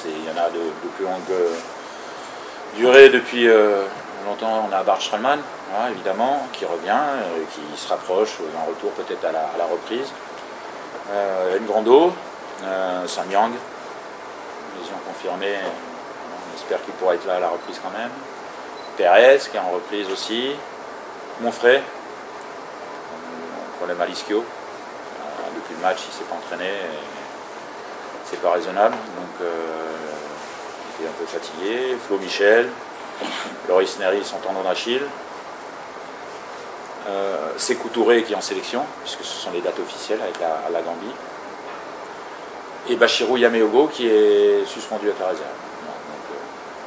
Il y en a de plus longue durée depuis longtemps. On a Bart Stralman, voilà, évidemment, qui revient, qui se rapproche d'un retour peut-être à la reprise. Ngrando, Sanyang, lésion confirmée, on espère qu'il pourra être là à la reprise quand même. Perez qui est en reprise aussi. Monfray, problème à l'ischio. Depuis le match, il ne s'est pas entraîné. C'est pas raisonnable, donc il était un peu fatigué. Flo Michel, Loris Neri, son tendon d'Achille. Sékou Touré qui est en sélection, puisque ce sont les dates officielles avec la Gambie. Et Bachirou Yameogo qui est suspendu à la réserve. Donc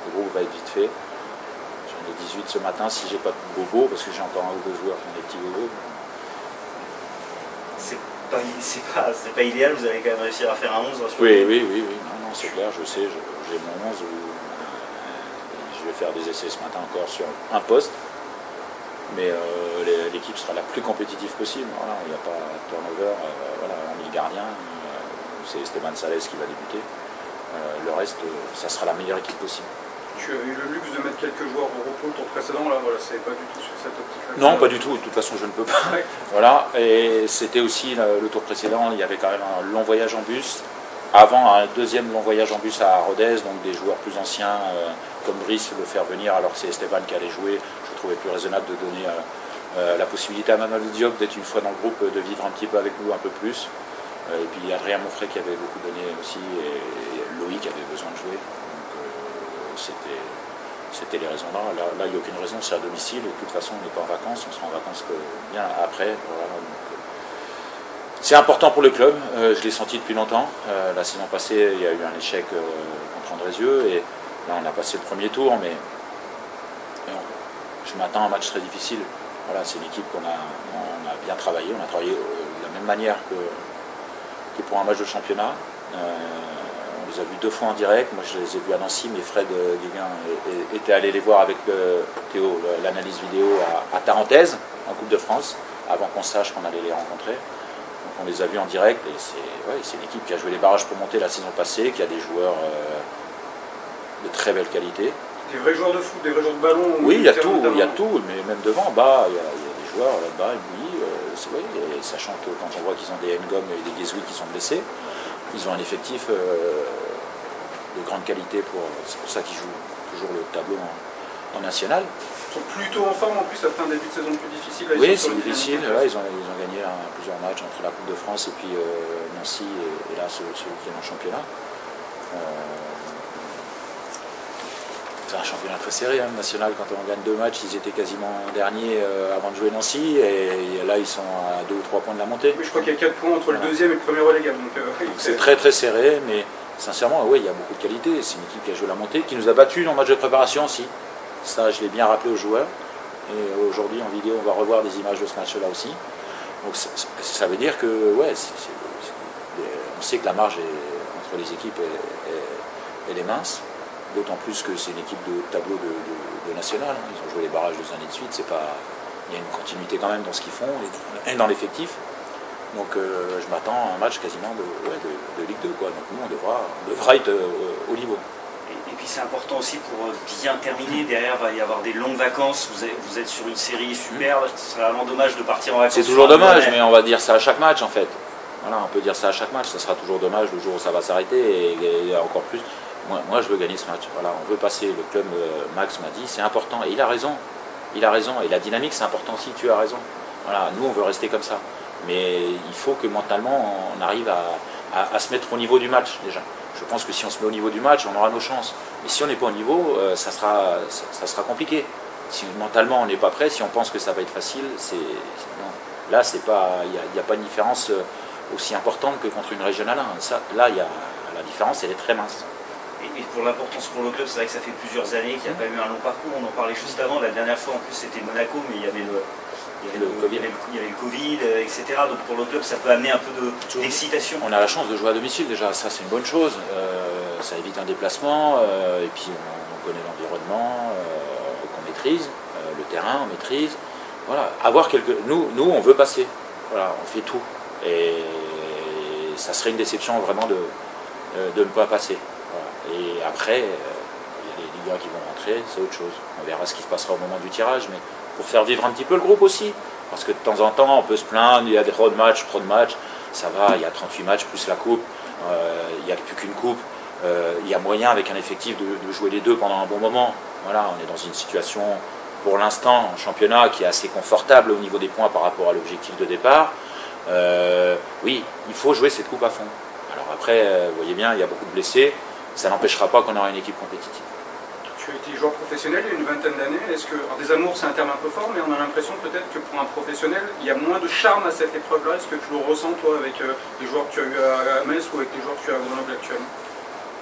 le groupe va être vite fait. J'en ai 18 ce matin si j'ai pas de bobo, parce que j'ai encore un ou deux joueurs qui ont des petits bobos. C'est pas idéal, vous allez quand même réussir à faire un 11. Oui, non, c'est clair, je sais, j'ai mon 11. Je vais faire des essais ce matin encore sur un poste. Mais l'équipe sera la plus compétitive possible. Voilà, il n'y a pas de turnover. Voilà, on est gardien. C'est Esteban Sales qui va débuter. Le reste, ça sera la meilleure équipe possible. Tu as eu le luxe de mettre quelques joueurs au repos le tour précédent, là, voilà, c'est pas du tout sur cette optique-là. Non, pas du tout, de toute façon je ne peux pas. Ouais. Voilà, et c'était aussi le tour précédent, il y avait quand même un long voyage en bus. Avant, un deuxième long voyage en bus à Rodez, donc des joueurs plus anciens comme Brice le faire venir alors que c'est Esteban qui allait jouer. Je trouvais plus raisonnable de donner la possibilité à Mamadou Diop d'être une fois dans le groupe, de vivre un petit peu avec nous, un peu plus. Et puis Adrien Monfray qui avait beaucoup donné aussi, et Loïc qui avait besoin de jouer. C'était les raisons là. Là, il n'y a aucune raison, c'est à domicile. Et de toute façon, on n'est pas en vacances, on sera en vacances bien après. Voilà, c'est important pour le club, je l'ai senti depuis longtemps. La saison passée, il y a eu un échec contre Andrézieux. Et là, on a passé le premier tour, mais je m'attends à un match très difficile. Voilà, c'est une équipe qu'on a bien travaillé. On a travaillé de la même manière que pour un match de championnat. On les a vus 2 fois en direct. Moi, je les ai vus à Nancy, mais Fred Guéguin était allé les voir avec Théo, l'analyse vidéo à Tarentaise, en Coupe de France, avant qu'on sache qu'on allait les rencontrer. Donc, on les a vus en direct, et c'est une équipe qui a joué les barrages pour monter la saison passée, qui a des joueurs de très belle qualité. Des vrais joueurs de foot, des vrais joueurs de ballon. Oui, il y a tout, mais même devant, bas, il y a des joueurs là-bas, c'est vrai, et sachant que quand on voit qu'ils ont des Ngom et des Guézoui qui sont blessés, ils ont un effectif de grande qualité, c'est pour ça qu'ils jouent toujours le tableau en national. Ils sont plutôt en forme en plus après un début de saison plus difficile. Là, oui, c'est difficile, là, ils ont gagné plusieurs matchs entre la Coupe de France et puis Nancy et là celui qui est dans le championnat. C'est un championnat très serré, hein, national. Quand on gagne 2 matchs, ils étaient quasiment derniers avant de jouer Nancy, et là ils sont à 2 ou 3 points de la montée. Oui, je crois qu'il y a 4 points entre le deuxième et le premier relégable. Donc c'est très très serré, mais sincèrement, oui, il y a beaucoup de qualité. C'est une équipe qui a joué la montée, qui nous a battus dans le match de préparation aussi. Ça, je l'ai bien rappelé aux joueurs. Et aujourd'hui, en vidéo, on va revoir des images de ce match-là aussi. Donc ça veut dire que, ouais, on sait que la marge entre les équipes elle est mince. D'autant plus que c'est une équipe de tableau de national. Ils ont joué les barrages 2 années de suite. Il y a une continuité quand même dans ce qu'ils font et dans l'effectif. Donc je m'attends à un match quasiment de Ligue 2. Quoi. Donc nous, on devra être au niveau. Et puis c'est important aussi pour bien terminer. Derrière, il va y avoir des longues vacances. Vous êtes sur une série superbe. Ce serait vraiment dommage de partir en vacances. C'est toujours dommage, mais on va dire ça à chaque match en fait. Voilà, on peut dire ça à chaque match. Ça sera toujours dommage le jour où ça va s'arrêter et encore plus. Moi, je veux gagner ce match. Voilà, on veut passer. Le club, Max m'a dit, c'est important. Et il a raison. Il a raison. Et la dynamique, c'est important aussi. Tu as raison. Voilà, nous, on veut rester comme ça. Mais il faut que mentalement, on arrive à se mettre au niveau du match, déjà. Je pense que si on se met au niveau du match, on aura nos chances. Mais si on n'est pas au niveau, ça sera compliqué. Si mentalement, on n'est pas prêt, si on pense que ça va être facile, non. Là, il n'y a pas une différence aussi importante que contre une régionale 1. Là, la différence, elle est très mince. Et pour l'importance pour le club, c'est vrai que ça fait plusieurs années qu'il n'y a pas eu un long parcours. On en parlait juste avant, la dernière fois en plus c'était Monaco, mais il y avait le Covid, etc. Donc pour le club, ça peut amener un peu d'excitation. On a la chance de jouer à domicile déjà, ça c'est une bonne chose. Ça évite un déplacement, et puis on connaît l'environnement qu'on maîtrise, le terrain on maîtrise. Voilà, nous on veut passer. Voilà, on fait tout. Et ça serait une déception vraiment de ne pas passer. Voilà. Et après, il y a les Ligue 1 qui vont rentrer, c'est autre chose. On verra ce qui se passera au moment du tirage, mais pour faire vivre un petit peu le groupe aussi. Parce que de temps en temps, on peut se plaindre, il y a des trop de matchs, ça va, il y a 38 matchs plus la coupe, il n'y a plus qu'une coupe. Il y a moyen avec un effectif de jouer les deux pendant un bon moment. Voilà, on est dans une situation pour l'instant en championnat qui est assez confortable au niveau des points par rapport à l'objectif de départ. Oui, il faut jouer cette coupe à fond. Alors après, vous voyez bien, il y a beaucoup de blessés, ça n'empêchera pas qu'on aura une équipe compétitive. Tu as été joueur professionnel il y a une vingtaine d'années. Des amours, c'est un terme un peu fort, mais on a l'impression peut-être que pour un professionnel, il y a moins de charme à cette épreuve-là. Est-ce que tu le ressens, toi, avec les joueurs que tu as eu à Metz ou avec les joueurs que tu as à Grenoble actuellement?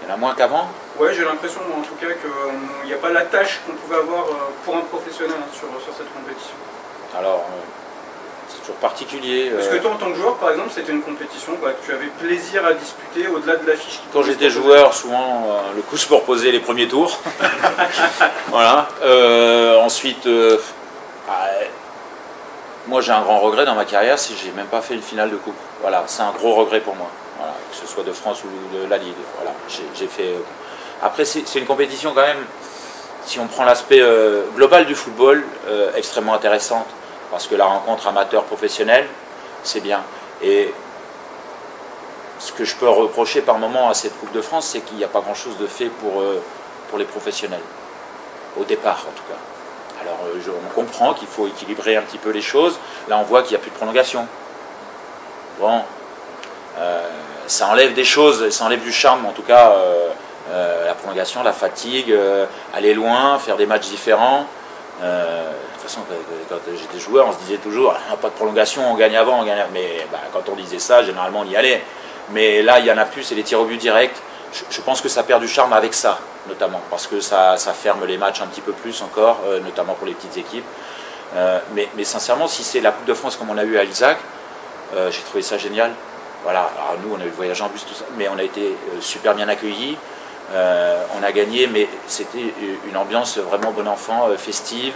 Il y en a moins qu'avant? Ouais, j'ai l'impression, en tout cas, qu'il n'y a pas la tâche qu'on pouvait avoir pour un professionnel sur cette compétition. Alors, c'est toujours particulier. Est-ce que toi, en tant que joueur, par exemple, c'était une compétition que tu avais plaisir à disputer au-delà de l'affiche? Quand j'étais joueur, souvent, le coup se reposait les premiers tours. Voilà. Ensuite, moi j'ai un grand regret dans ma carrière, c'est que j'ai même pas fait une finale de coupe. Voilà, c'est un gros regret pour moi. Voilà, que ce soit de France ou de la Ligue. Voilà, j'ai fait. Après, c'est une compétition quand même, si on prend l'aspect global du football, extrêmement intéressante. Parce que la rencontre amateur-professionnel, c'est bien. Et ce que je peux reprocher par moment à cette Coupe de France, c'est qu'il n'y a pas grand-chose de fait pour les professionnels. Au départ, en tout cas. Alors, on comprend qu'il faut équilibrer un petit peu les choses. Là, on voit qu'il n'y a plus de prolongation. Bon, ça enlève des choses, ça enlève du charme, en tout cas, la prolongation, la fatigue, aller loin, faire des matchs différents. De toute façon, quand j'étais joueur, on se disait toujours pas de prolongation, on gagne avant, on gagne. Mais quand on disait ça, généralement on y allait. Mais là, il n'y en a plus, c'est les tirs au but direct. Je pense que ça perd du charme avec ça, notamment, parce que ça ferme les matchs un petit peu plus encore, notamment pour les petites équipes. Mais sincèrement, si c'est la Coupe de France comme on a eu à Ilzac, j'ai trouvé ça génial. Voilà, alors nous, on a eu le voyage en bus, tout ça, mais on a été super bien accueillis. On a gagné, mais c'était une ambiance vraiment bon enfant, festive,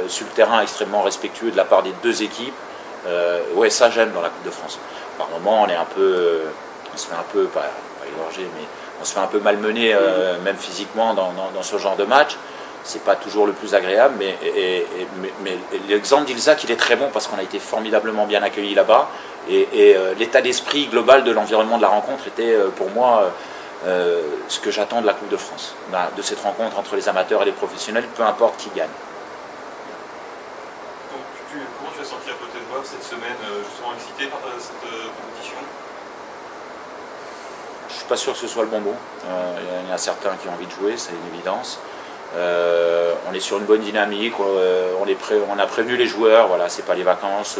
sur le terrain extrêmement respectueux de la part des deux équipes. Ouais, ça j'aime dans la Coupe de France. Par moments, on se fait un peu, pas égorger, mais on se fait un peu malmener, même physiquement, dans ce genre de match. C'est pas toujours le plus agréable, mais l'exemple d'Ilzac, il est très bon parce qu'on a été formidablement bien accueillis là-bas. Et l'état d'esprit global de l'environnement de la rencontre était pour moi ce que j'attends de la Coupe de France, de cette rencontre entre les amateurs et les professionnels, peu importe qui gagne. Donc, comment tu as senti à côté de moi cette semaine, justement excité par cette compétition? Je ne suis pas sûr que ce soit le bon mot. Il y en a certains qui ont envie de jouer, c'est une évidence. On est sur une bonne dynamique, on a prévenu les joueurs, voilà, c'est pas les vacances,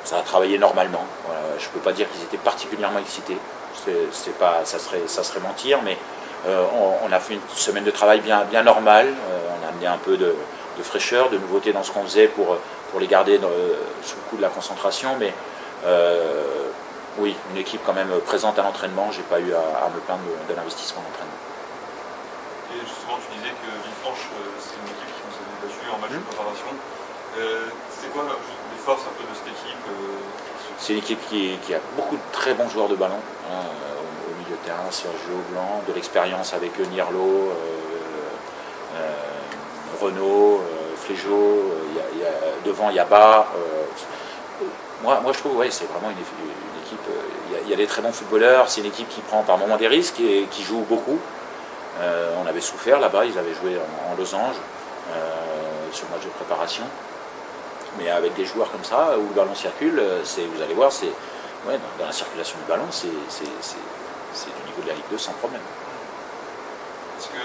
ça a travaillé normalement. Voilà, je ne peux pas dire qu'ils étaient particulièrement excités. Ça serait mentir, mais on a fait une semaine de travail bien normale. On a amené un peu de fraîcheur, de nouveauté dans ce qu'on faisait pour les garder sous le coup de la concentration. Mais oui, une équipe quand même présente à l'entraînement. J'ai pas eu à me plaindre de l'investissement d'entraînement. Et justement, tu disais que Villefranche, c'est une équipe qui vous avait battu en match de préparation. C'est quoi les forces un peu de cette équipe? C'est une équipe qui a beaucoup de très bons joueurs de ballon au milieu de terrain, Sergio Blanc, de l'expérience avec Nirlo, Renaud, Flégeau, devant Yaba. Moi je trouve ouais, c'est vraiment une équipe, il y a des très bons footballeurs, c'est une équipe qui prend par moments des risques et qui joue beaucoup. On avait souffert là-bas, ils avaient joué en losange sur le match de préparation. Mais avec des joueurs comme ça, où le ballon circule, vous allez voir, ouais, dans la circulation du ballon, c'est du niveau de la Ligue 2 sans problème. Est-ce que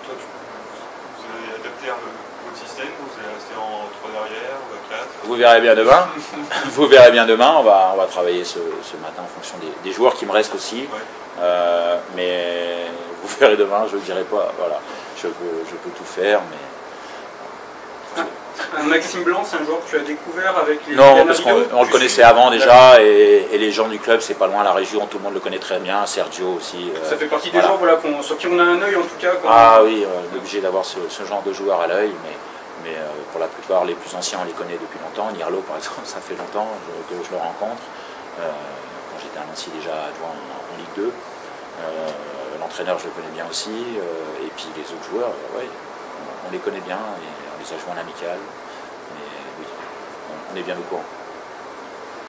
toi, vous allez adapter votre système, ou vous allez rester en 3 derrière ou à 4? Vous verrez bien demain. Vous verrez bien demain, on va travailler ce matin en fonction des joueurs qui me restent aussi. Ouais. Mais vous verrez demain, je ne le dirai pas. Voilà. Je peux tout faire, mais... Maxime Blanc, c'est un joueur que tu as découvert avec les... Non, parce qu'on le connaissait avant déjà, et les gens du club, c'est pas loin, la région, tout le monde le connaît très bien, Sergio aussi. Ça fait partie des joueurs voilà, sur qui on a un œil en tout cas. Oui, on est obligé d'avoir ce genre de joueur à l'œil, mais pour la plupart, les plus anciens, on les connaît depuis longtemps. Nirlo, par exemple, ça fait longtemps que je le rencontre, quand j'étais à Nancy déjà adjoint en Ligue 2. l'entraîneur, je le connais bien aussi, et puis les autres joueurs, ouais, on les connaît bien, et on les a joués en amical, mais oui, on est bien au courant.